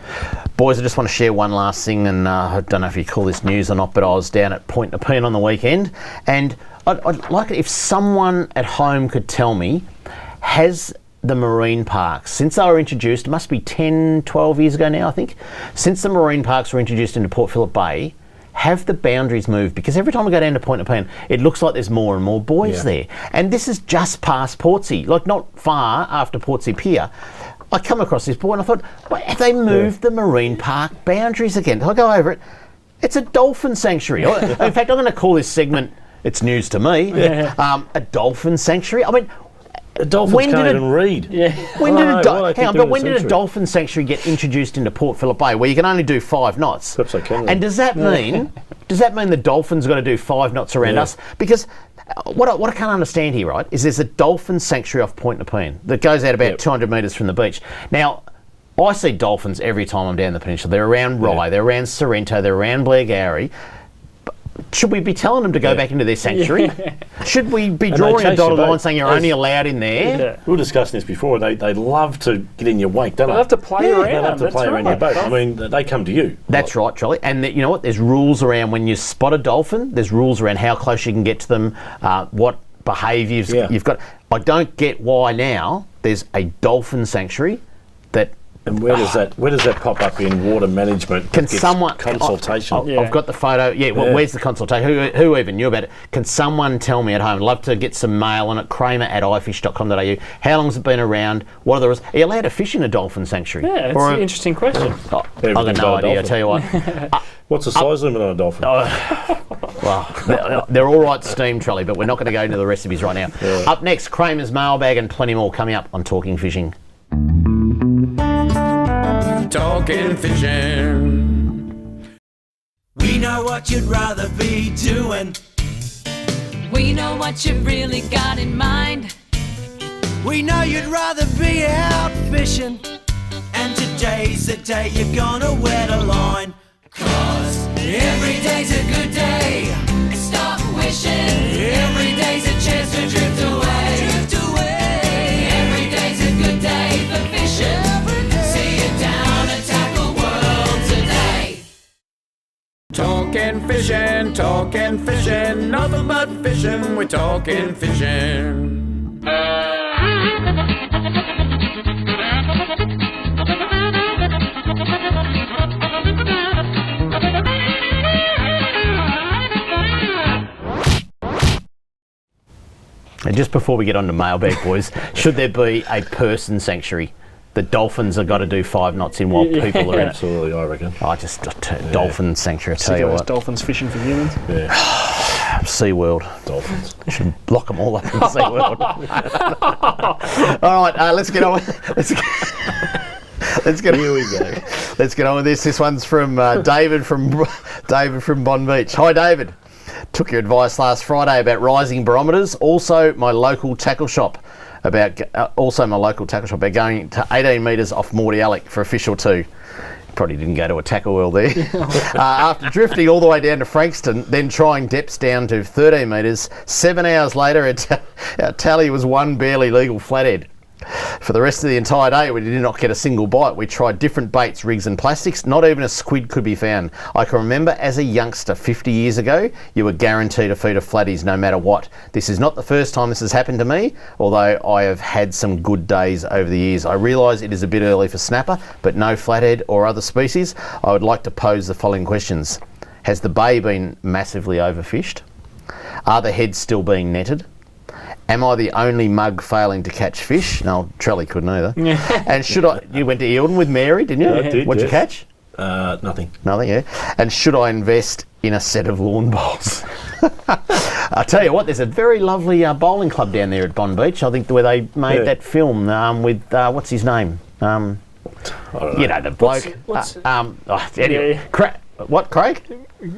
Boys, I just want to share one last thing, and I don't know if you call this news or not, but I was down at Point Nepean on the weekend, and I'd like it if someone at home could tell me, has the marine parks, since they were introduced, it must be 10, 12 years ago now, I think, since the marine parks were introduced into Port Phillip Bay, have the boundaries moved? Because every time I go down to Point Nepean, it looks like there's more and more buoys there. And this is just past Portsea, like not far after Portsea Pier. I come across this buoy and I thought, have they moved the marine park boundaries again? I go over it, it's a dolphin sanctuary. In fact, I'm going to call this segment, it's news to me, a dolphin sanctuary. I mean, the dolphins can't even read. When did a dolphin sanctuary get introduced into Port Phillip Bay, where you can only do 5 knots? Perhaps I can. And does that mean the dolphins got to do 5 knots around us? Because what I can't understand here, right, is there's a dolphin sanctuary off Point Nepean that goes out about 200 metres from the beach. Now, I see dolphins every time I'm down the peninsula. They're around Rye, they're around Sorrento, they're around Blairgowrie. Should we be telling them to go back into their sanctuary? Should we be drawing a dotted line saying you're only allowed in there? We were discussing this before. They love to get in your wake, don't they? They love to play around. They love to play around your boat. I mean, they come to you. That's right, Charlie. And you know what? There's rules around when you spot a dolphin. There's rules around how close you can get to them, what behaviours you've got. I don't get why now there's a dolphin sanctuary that. And where does that pop up in water management? Can someone consultation? I've got the photo. Well, where's the consultation? Who even knew about it? Can someone tell me at home? I'd love to get some mail on it. Kramer@ifish.com.au. How long's it been around? What are the rules? Are you allowed to fish in a dolphin sanctuary? Yeah, it's an interesting question. I've got no idea. I tell you what. What's the size limit on a dolphin? Well, they're all right, steam trolley, but we're not going to go into the recipes right now. Up next, Kramer's mailbag and plenty more coming up on Talking Fishing. Talking fishing. We know what you'd rather be doing. We know what you've really got in mind. We know you'd rather be out fishing. And today's the day you're gonna wet a line. 'Cause every day's a good day. Stop wishing. Every day's a chance to drift away. Drift away. Every day's a good day for fishing. See you down at Tackle World today. Talking fishing, nothing but fishing. We're talking fishing. And just before we get on to mailbag, boys, should there be a person sanctuary? The dolphins have got to do 5 knots in while people are in it. Absolutely, I reckon. Dolphin sanctuary, I tell you what. Dolphins fishing for humans. Yeah. SeaWorld. Dolphins. Should block them all up in SeaWorld. All right, let's get on. Let's get. Here we go. Let's get on with this. This one's from David from Bond Beach. Hi, David. Took your advice last Friday about rising barometers. Also, my local tackle shop about going to 18 metres off Morty Alec for a fish or two. Probably didn't go to a tackle world there. After drifting all the way down to Frankston, then trying depths down to 13 metres, 7 hours later, our tally was one barely legal flathead. For the rest of the entire day, we did not get a single bite. We tried different baits, rigs and plastics. Not even a squid could be found. I can remember as a youngster 50 years ago, you were guaranteed a feed of flatties no matter what. This is not the first time this has happened to me, although I have had some good days over the years. I realise it is a bit early for snapper, but no flathead or other species. I would like to pose the following questions. Has the bay been massively overfished? Are the heads still being netted? Am I the only mug failing to catch fish? No, Trelly couldn't either. And should I... You went to Eildon with Mary, didn't you? I did, What'd you yes. catch? Nothing. Nothing, yeah. And should I invest in a set of lawn bowls? I'll tell you what, there's a very lovely bowling club down there at Bond Beach, I think, where they made that film with, what's his name? I don't know. You know, the bloke. Anyway, what, Craig?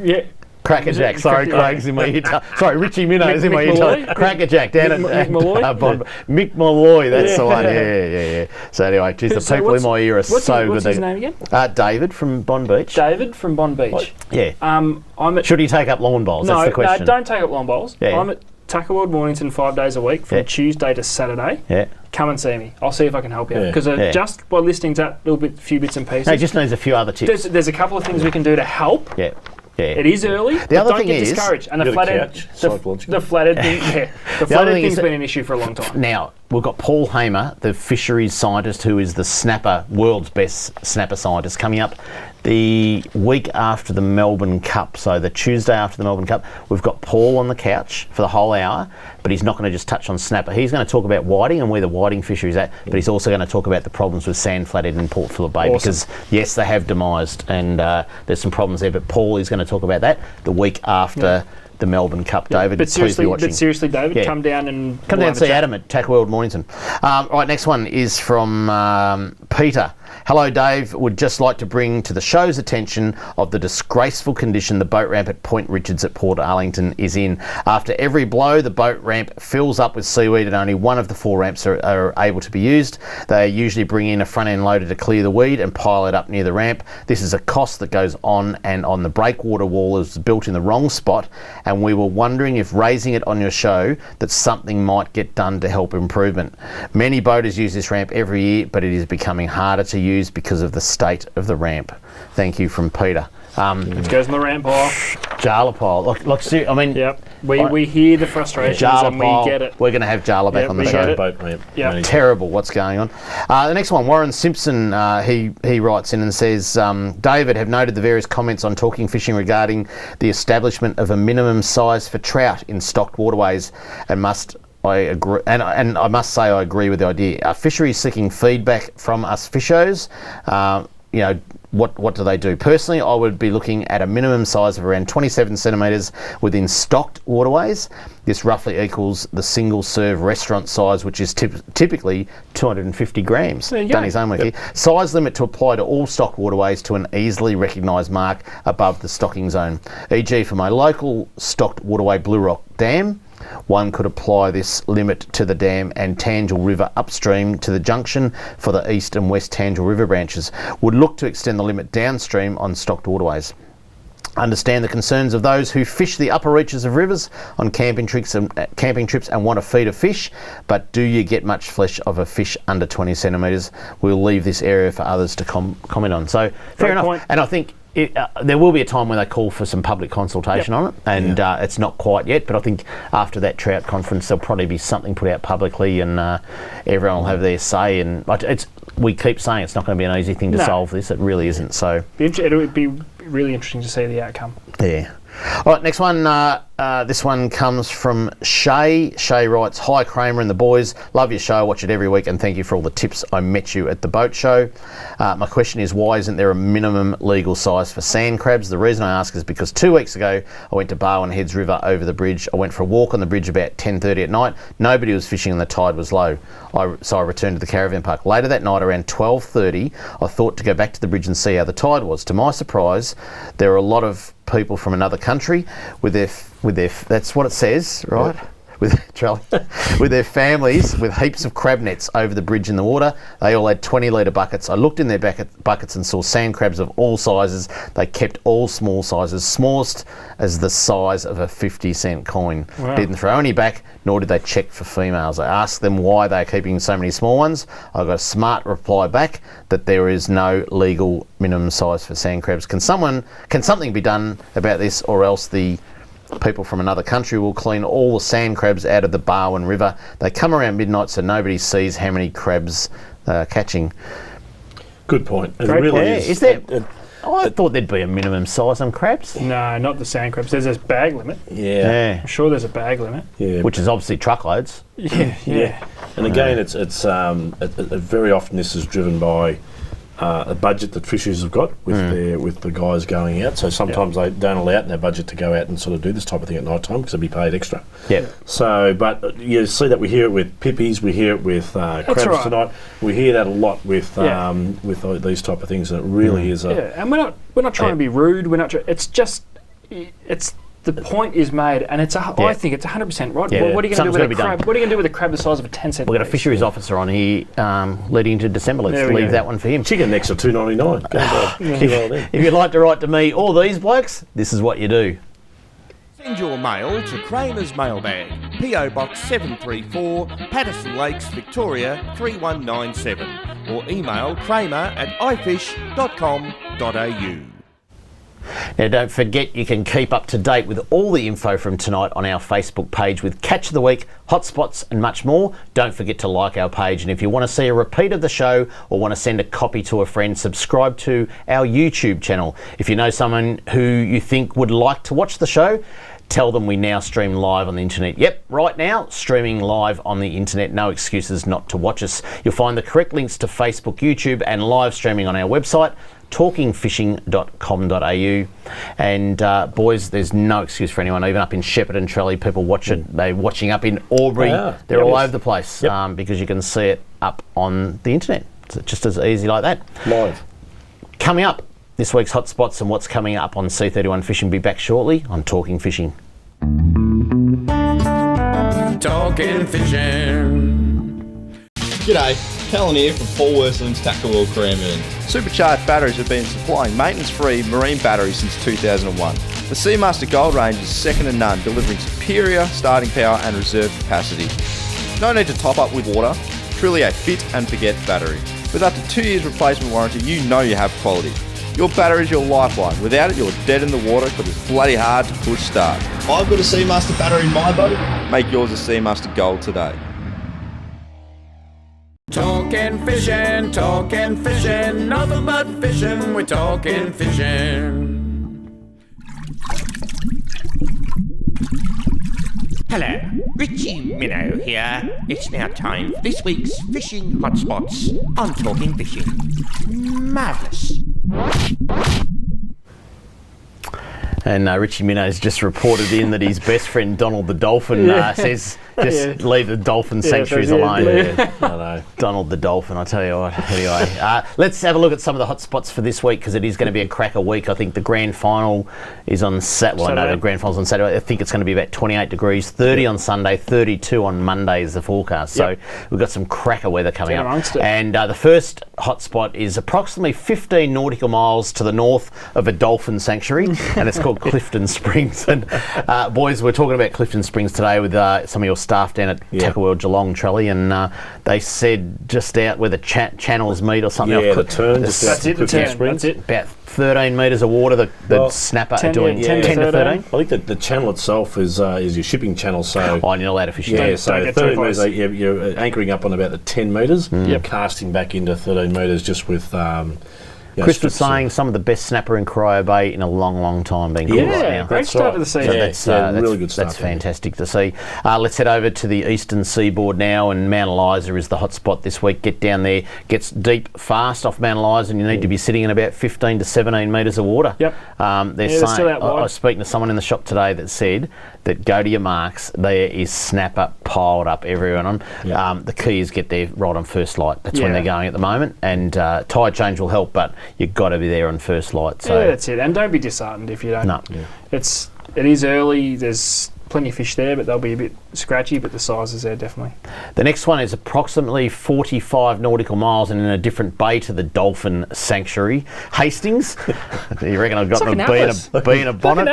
Yeah. Crackerjack, sorry, Craig's in my ear. Sorry, Richie Minnow's in my ear. Crackerjack down at Bond. Mick Malloy, that's the one. Yeah. So anyway, geez, the people in my ear are so good. What's his name again? David from Bond Beach. David from Bond Beach. What? Yeah. I'm at, Should he take up lawn bowls? No, that's the question. don't take up lawn bowls. Yeah. I'm at Tackle World Mornington 5 days a week from Tuesday to Saturday. Yeah. Come and see me. I'll see if I can help you. Yeah. Because just by listening to that few bits and pieces. No, he just needs a few other tips. There's a couple of things we can do to help. Yeah. It is early. The other don't thing get is, discouraged. And the flathead thing's been an issue for a long time. Now, we've got Paul Hamer, the fisheries scientist who is the snapper, world's best snapper scientist, coming up the week after the Melbourne Cup. So the Tuesday after the Melbourne Cup, we've got Paul on the couch for the whole hour, but he's not going to just touch on snapper. He's going to talk about whiting and where the whiting fishery is at, but he's also going to talk about the problems with sand flathead in Port Phillip Bay because, yes, they have demised and there's some problems there, but Paul is going to talk about that the week after the Melbourne Cup. David, please be watching. But seriously, David, come down and see Adam at Tackle World Mornington. Right, next one is from Peter. Hello, Dave. Would just like to bring to the show's attention of the disgraceful condition the boat ramp at Point Richards at Port Arlington is in. After every blow, the boat ramp fills up with seaweed and only one of the 4 ramps are able to be used. They usually bring in a front-end loader to clear the weed and pile it up near the ramp. This is a cost that goes on, and on the breakwater wall is built in the wrong spot, and we were wondering if raising it on your show that something might get done to help improvement. Many boaters use this ramp every year, but it is becoming harder to use because of the state of the ramp. Thank you, from Peter. It goes in the ramp pile. Jarla pile. Look, I mean... Yep. We hear the frustrations and we get it. We're going to have Jarla back on the show. Boat ramp. Yep. Terrible what's going on. The next one, Warren Simpson, he writes in and says, David, have noted the various comments on Talking Fishing regarding the establishment of a minimum size for trout in stocked waterways, and I agree, and I must say I agree with the idea. Our fishery is seeking feedback from us fishers. What do they do? Personally, I would be looking at a minimum size of around 27 centimetres within stocked waterways. This roughly equals the single serve restaurant size, which is typically 250 grams. Done his homework here. Size limit to apply to all stocked waterways to an easily recognised mark above the stocking zone. E.g. for my local stocked waterway Blue Rock Dam, one could apply this limit to the dam and Tangel River upstream to the junction for the east and west Tangel River branches. Would look to extend the limit downstream on stocked waterways. Understand the concerns of those who fish the upper reaches of rivers on camping trips and want to feed a fish, but do you get much flesh of a fish under 20 centimetres? We'll leave this area for others to comment on. So, fair enough. Point. And I think there will be a time when they call for some public consultation on it, and it's not quite yet, but I think after that trout conference there'll probably be something put out publicly, and everyone will have their say. And we keep saying it's not going to be an easy thing to solve this. It really isn't. So it would be really interesting to see the outcome. Yeah. All right, next one. This one comes from Shay. Shay writes, "Hi Kramer and the boys. Love your show. Watch it every week, and thank you for all the tips. I met you at the boat show. My question is, why isn't there a minimum legal size for sand crabs? The reason I ask is because 2 weeks ago I went to Barwon Heads River over the bridge. I went for a walk on the bridge about 10:30 at night. Nobody was fishing and the tide was low. So I returned to the caravan park. Later that night, around 12:30, I thought to go back to the bridge and see how the tide was. To my surprise, there were a lot of people from another country with their that's what it says, right? with with their families with heaps of crab nets over the bridge in the water. They all had 20-litre buckets. I looked in their buckets and saw sand crabs of all sizes. They kept all small sizes, smallest as the size of a 50-cent coin. Wow. Didn't throw any back, nor did they check for females. I asked them why they're keeping so many small ones. I got a smart reply back that there is no legal minimum size for sand crabs. Can something be done about this, or else the people from another country will clean all the sand crabs out of the Barwon River? They come around midnight so nobody sees how many crabs they're catching. Good point. It Great really point. is. Is there... I thought there'd be a minimum size on crabs. No, not the sand crabs. There's a bag limit. Yeah. I'm sure there's a bag limit. Yeah. Which is obviously truckloads. Yeah. And again, it's very often this is driven by a budget that fishers have got with the guys going out. So sometimes they don't allow it in their budget to go out and sort of do this type of thing at night time because they'll be paid extra. Yeah. So, but you see that we hear it with pippies, we hear it with crabs right. tonight. We hear that a lot with these type of things. And it really is And we're not trying to be rude. We're not. It's just the point is made, and I think it's 100% right. Yeah. What are you going to do with a crab? What are you going to do with a crab the size of a 10-cent? We've got a fisheries officer on here leading into December. Let's leave that one for him. chicken necks are $2.99. If you'd like to write to me or these blokes, this is what you do. Send your mail to Kramer's Mailbag, PO Box 734, Patterson Lakes, Victoria 3197, or email kramer@ifish.com.au. Now, don't forget you can keep up to date with all the info from tonight on our Facebook page with Catch of the Week, hotspots and much more. Don't forget to like our page, and if you want to see a repeat of the show or want to send a copy to a friend, subscribe to our YouTube channel. If you know someone who you think would like to watch the show, tell them we now stream live on the internet. Yep, right now, streaming live on the internet. No excuses not to watch us. You'll find the correct links to Facebook, YouTube and live streaming on our website, talkingfishing.com.au. And boys, there's no excuse for anyone, even up in Shepparton, Trelly, people watch it. They're watching up in Albury. They're all over the place because you can see it up on the internet. It's just as easy like that. Live. Coming up, this week's hotspots and what's coming up on C31 Fishing. Be back shortly on Talking Fishing. Talking fishing. G'day, Callan here from Paul Worsling's Tackle World Cranbourne. Supercharged batteries have been supplying maintenance-free marine batteries since 2001. The Seamaster Gold range is second to none, delivering superior starting power and reserve capacity. No need to top up with water, truly a fit and forget battery. With up to 2 years replacement warranty, you know you have quality. Your battery is your lifeline. Without it, you're dead in the water because it's bloody hard to push start. I've got a Seamaster battery in my boat. Make yours a Seamaster Gold today. Talking fishing, nothing but fishing, we're talking fishing. Hello, Richie Minnow here. It's now time for this week's Fishing Hotspots on Talking Fishing. Marvellous. And Richie Minnow's just reported in that his best friend Donald the Dolphin says leave the dolphin sanctuaries alone. I know. Donald the Dolphin, I tell you what. Anyway, let's have a look at some of the hotspots for this week because it is going to be a cracker week. I think the grand final is on Saturday. Well, I know the grand final's on Saturday. I think it's going to be about 28 degrees, 30 on Sunday, 32 on Monday is the forecast. So we've got some cracker weather coming up. And the first hotspot is approximately 15 nautical miles to the north of a dolphin sanctuary, and it's called Clifton Springs. And boys, we're talking about Clifton Springs today with some of your staff down at Tackle World Geelong, Trelly, and they said just out where the channels meet or something. The turn. That's it, the turn. That's it. About 13 metres of water, the snapper 10, are doing 10 to 13. I think that the channel itself is your shipping channel, so... Oh, and you're allowed to fish. Yeah, so don't get 13 too close. metres, you're anchoring up on about the 10 metres, casting back into 13 metres just with... Chris was saying some of the best snapper in Corio Bay in a long, long time being caught right now. Great start to the season. So really good start. That's fantastic to see. Let's head over to the eastern seaboard now, and Mount Eliza is the hotspot this week. Get down there, gets deep fast off Mount Eliza, and you need to be sitting in about 15 to 17 metres of water. Yep. They're saying, I was speaking to someone in the shop today that said that go to your marks, there is snapper piled up everywhere. The key is get there right on first light. That's when they're going at the moment, and tide change will help, but you've got to be there on first light. So that's it. And don't be disheartened if you don't. No. It is early. There's plenty of fish there, but they'll be a bit scratchy, but the size is there definitely. The next one is approximately 45 nautical miles and in a different bay to the dolphin sanctuary, Hastings. You reckon I've got It's like to an be in a bonnet?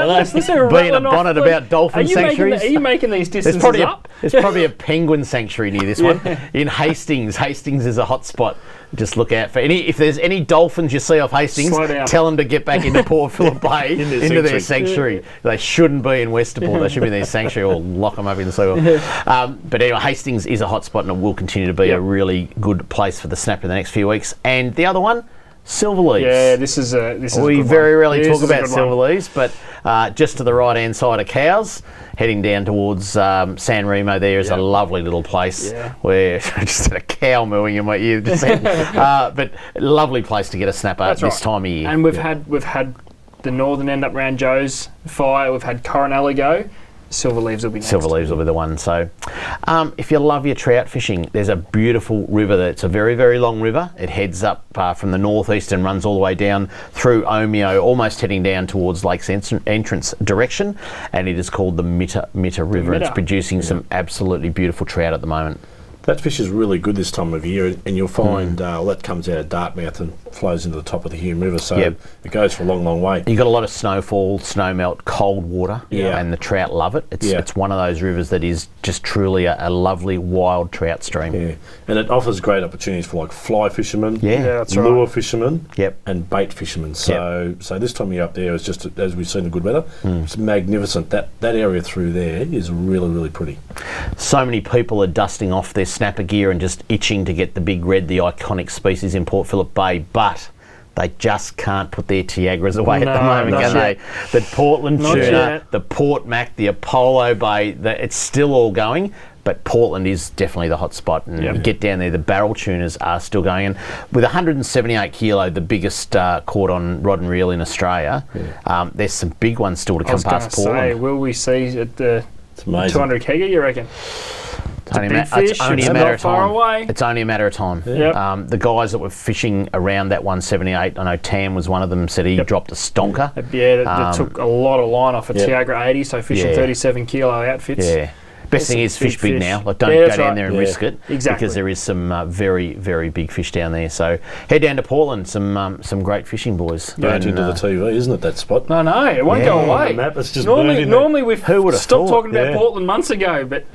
Be in a bonnet about dolphin sanctuaries? Are you making these distances up? There's probably a penguin sanctuary near this one. In Hastings. Hastings is a hot spot. Just look out for if there's any dolphins you see off Hastings, tell them to get back into Port Phillip Bay, into their sanctuary. They shouldn't be in Westerport. They should be in their sanctuary or lock them up in the seawall. But anyway, Hastings is a hot spot and it will continue to be a really good place for the snapper in the next few weeks. And the other one, Silverleaves. Yeah, this is a we good very one. rarely This talk is a about good one. Silverleaves, but just to the right hand side of Cows, heading down towards San Remo, there is a lovely little place where just had a cow mooing in my ear just then. But lovely place to get a snapper this time of year. And we've had the northern end up round Joe's Fire. We've had Coronella go. Silverleaves will be next. Silverleaves will be the one. So if you love your trout fishing, there's a beautiful river that's a very, very long river. It heads up from the northeast and runs all the way down through Omeo, almost heading down towards Lake's entrance direction. And it is called the Mitta River. It's producing some absolutely beautiful trout at the moment. That fish is really good this time of year, and you'll find that comes out of Dartmouth and flows into the top of the Hume River, so it goes for a long, long way. You've got a lot of snowfall, snowmelt, cold water, and the trout love it. It's one of those rivers that is just truly a lovely wild trout stream. Yeah, and it offers great opportunities for like fly fishermen, that's lure right. fishermen, and bait fishermen. So this time of year up there is just, as we've seen the good weather, it's magnificent. That area through there is really, really pretty. So many people are dusting off their snapper gear and just itching to get the big red, the iconic species in Port Phillip Bay, but they just can't put their Tiagras away at the moment, can they? The Portland tuna, the Port Mac, the Apollo Bay, it's still all going, but Portland is definitely the hot spot. And you get down there, the barrel tunas are still going. And with 178 kilo, the biggest caught on rod and reel in Australia, there's some big ones still to come past Portland. Will we see at the 200 kegger, you reckon? It's only a matter of time. It's only a matter of time. The guys that were fishing around that 178, I know Tam was one of them, said he dropped a stonker. That took a lot of line off a Tiagra 80, so fishing 37 kilo outfits. Best thing is fish big now. Like, don't go down there and risk it, because there is some very, very big fish down there. So head down to Portland, some great fishing, boys. Burnt into the TV, isn't it, that spot? No, it won't go away. The map, it's just normally we've stopped talking about Yeah. Portland months ago, but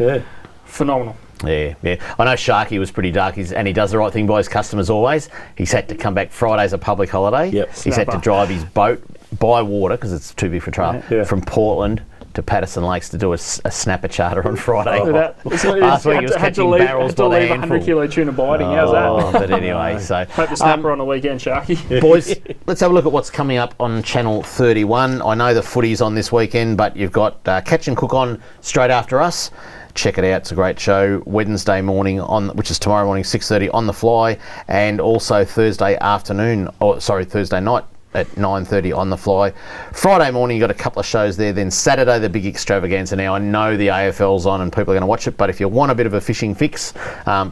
phenomenal. Yeah. I know Sharky was pretty dark, and he does the right thing by his customers always. He's had to come back. Friday's a public holiday. He's had to drive his boat by water, because it's too big for trail, from Portland to Patterson Lakes to do a snapper charter on Friday. Last week he was catching barrels by the handful. 100 kilo tuna biting. How's that? But anyway, so hope the snapper on the weekend, Sharky. Boys, let's have a look at what's coming up on Channel 31. I know the footy's on this weekend, but you've got Catch and Cook on straight after us. Check it out, it's a great show. Wednesday morning, which is tomorrow morning, 6:30 on the fly, and also Thursday night at 9:30 on the fly. Friday morning, you've got a couple of shows there. Then Saturday, the big extravaganza. Now, I know the AFL's on and people are going to watch it, but if you want a bit of a fishing fix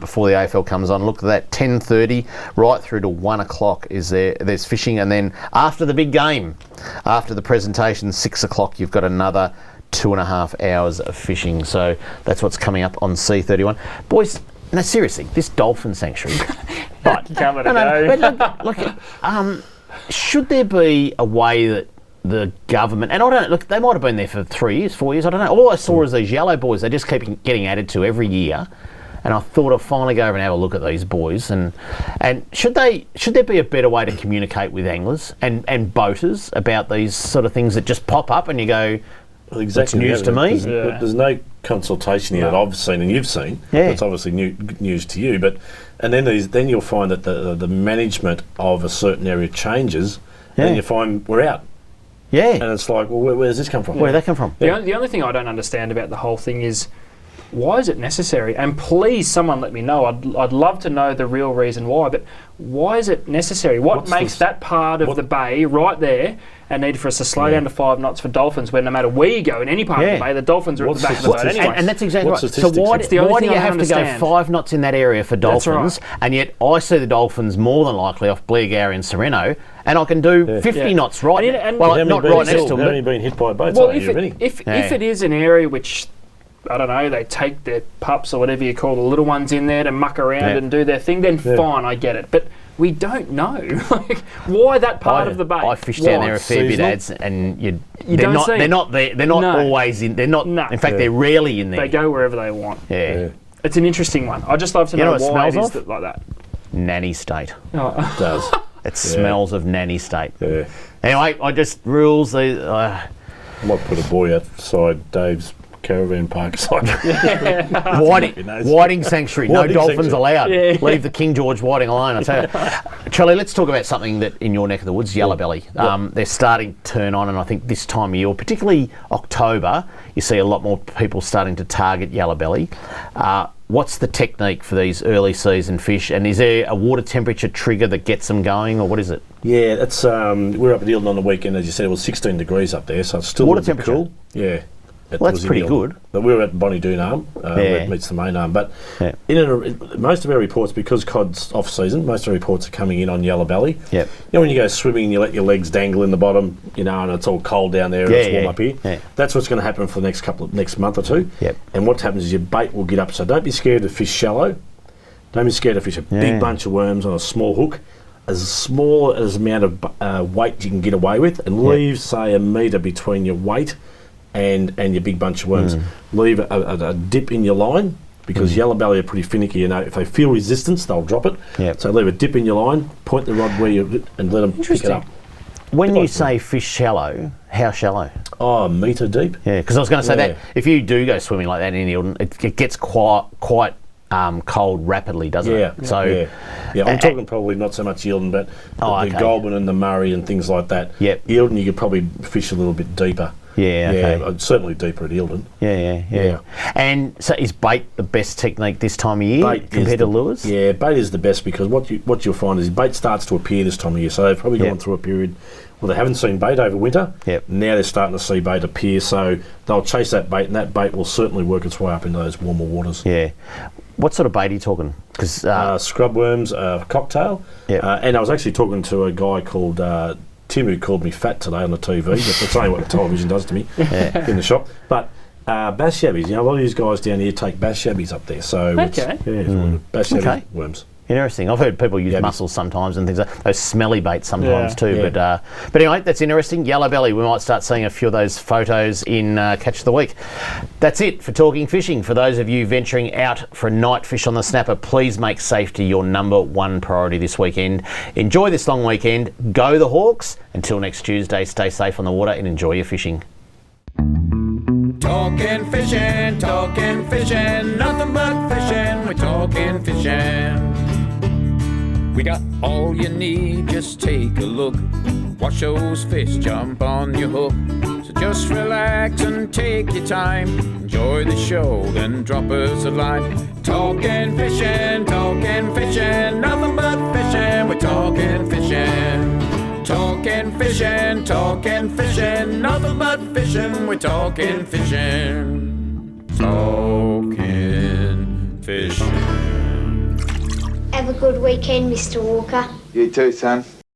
before the AFL comes on, look at that. 10:30 right through to 1 o'clock is there. There's fishing, and then after the big game, after the presentation, 6 o'clock, you've got another 2.5 hours of fishing. So that's what's coming up on C31. Boys, no, seriously, this dolphin sanctuary. Should there be a way that the government, and I don't look, they might have been there for 3 years, 4 years, I don't know. All I saw is these yellow boys. They just keep getting added to every year. And I thought I'd finally go over and have a look at these boys. And should there be a better way to communicate with anglers and boaters about these sort of things that just pop up and you go, well, exactly, it's news to me? There's no consultation here that I've seen and you've seen. It's obviously news to you. And then you'll find that the management of a certain area changes, and you find we're out. And it's like, well, where does this come from? Where did that come from? The only thing I don't understand about the whole thing is why is it necessary? And please, someone let me know. I'd love to know the real reason why, but why is it necessary? What makes that part of the bay right there and need for us to slow down to 5 knots for dolphins when no matter where you go in any part of the bay, the dolphins are at the back of the boat anyway? And that's exactly right. So why do you have to go 5 knots in that area for dolphins, and yet I see the dolphins more than likely off Blairgowrie and Sereno, and I can do 50 knots right now. Well, not right next to them. How many been hit by boats? Well, if it is an area which, I don't know, they take their pups or whatever you call the little ones in there to muck around and do their thing, then fine, I get it. But we don't know. Like, why that part of the bay? I fish down there a fair bit, ads, and they're not there. They're not always in. They're not. In fact, they're rarely in there. They go wherever they want. Yeah. It's an interesting one. I just love to know why it is like that. Nanny state. Oh. It does. It smells of nanny state. Yeah. Anyway, I just rules. I might put a buoy outside Dave's caravan park side. Whiting sanctuary. No dolphins allowed. Yeah. Leave the King George whiting alone, I tell you. Charlie, let's talk about something that in your neck of the woods, yellow belly. They're starting to turn on, and I think this time of year, particularly October, you see a lot more people starting to target yellow belly. What's the technique for these early season fish, and is there a water temperature trigger that gets them going, or what is it? Yeah, that's we were up at Eildon on the weekend, as you said. It was 16 degrees up there, so it's still water temperature cool. Yeah. Well, that's pretty good. But we were at Bonnie Doon Arm, where it meets the main arm. But most of our reports, because cod's off season, most of our reports are coming in on yellow belly. Yep. You know, when you go swimming and you let your legs dangle in the bottom, you know, and it's all cold down there and it's warm up here. Yeah. That's what's going to happen for the next month or two. Yep. And what happens is your bait will get up. So don't be scared to fish shallow. Don't be scared to fish a big bunch of worms on a small hook, as small as amount of weight you can get away with, and leave, say, a metre between your weight and your big bunch of worms. Leave a dip in your line, because yellow belly are pretty finicky. You know, if they feel resistance, they'll drop it. Yep. So leave a dip in your line, point the rod where you and let them pick it up. When you say fish shallow, how shallow? Oh, a metre deep. Yeah, because I was going to say that if you do go swimming like that in Eildon, it gets quite cold rapidly, doesn't it? So I'm talking probably not so much Eildon, but the Goulburn and the Murray and things like that. Yep. Eildon, you could probably fish a little bit deeper. Certainly deeper at Eildon. Yeah. And so is bait the best technique this time of year compared to lures? Yeah, bait is the best, because what you'll find is bait starts to appear this time of year. So they've probably gone through a period where they haven't seen bait over winter. Yep. Now they're starting to see bait appear, so they'll chase that bait, and that bait will certainly work its way up into those warmer waters. Yeah. What sort of bait are you talking? Because scrub worms, cocktail. And I was actually talking to a guy called Tim, who called me fat today on the TV. That's only what the television does to me in the shop. But bass yabbies, you know, a lot of these guys down here take bass yabbies up there. So bass yabby worms. Interesting. I've heard people use mussels sometimes and things like those smelly baits sometimes too. But anyway, that's interesting. Yellow belly. We might start seeing a few of those photos in Catch of the Week. That's it for Talking Fishing. For those of you venturing out for a night fish on the snapper, please make safety your #1 priority this weekend. Enjoy this long weekend. Go the Hawks. Until next Tuesday, stay safe on the water and enjoy your fishing. Talking fishing, nothing but fishing, we're talking fishing. We got all you need, just take a look. Watch those fish jump on your hook. So just relax and take your time. Enjoy the show, then drop us a line. Talking fishing, nothing but fishing, we're talking fishing. Talking fishing, nothing but fishing, we're talking fishing. Talking fishing. Have a good weekend, Mr. Walker. You too, son.